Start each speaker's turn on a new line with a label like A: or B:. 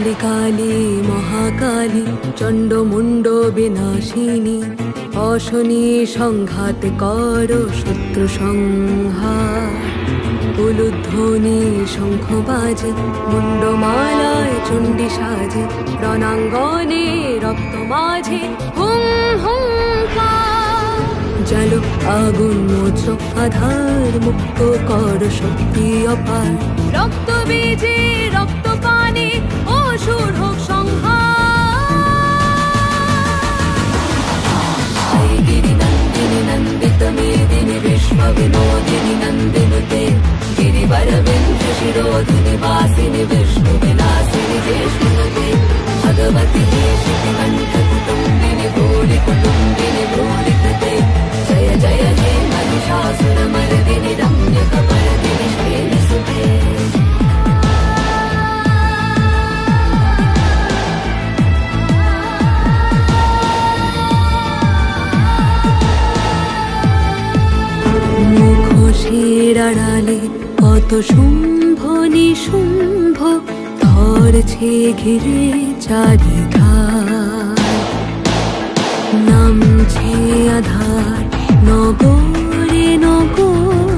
A: কালী কালী মহাকালী চণ্ডমুণ্ড বিনাশিনী অশনি সংঘাত কর শত্রু সংহার উলুধ্বনি শঙ্খ বাজে মুন্ডমালায় চণ্ডী সাজে রণাঙ্গনে রক্ত মাঝে হুম হুঙ্কার জালো আগুন মোচো আধার মুক্ত কর শক্তি অপার রক্ত বীজে রক্ত পানে অসুর হোক সংহার গিরি নন্দিনী নন্দিত মেদিনী বিশ্ব বিনোদিনী নন্দিনুতে गिरिवर विंध्य शिरोधिनि वासिनि विष्णु विलासिनि जेष्णुनुते भगवति देशिककण्ठ कुटुम्बिनि भूरि कुटुम्बिनि भूरि कृते जय जय हे महिषासुरमर्दिनि रम्यकपर्दिनि श्रीनिसुते মুখোশের আড়ালে কত শুম্ভ নিশুম্ভ ধরছে ঘিরে চারিধার নামছে আধার নগরে নগর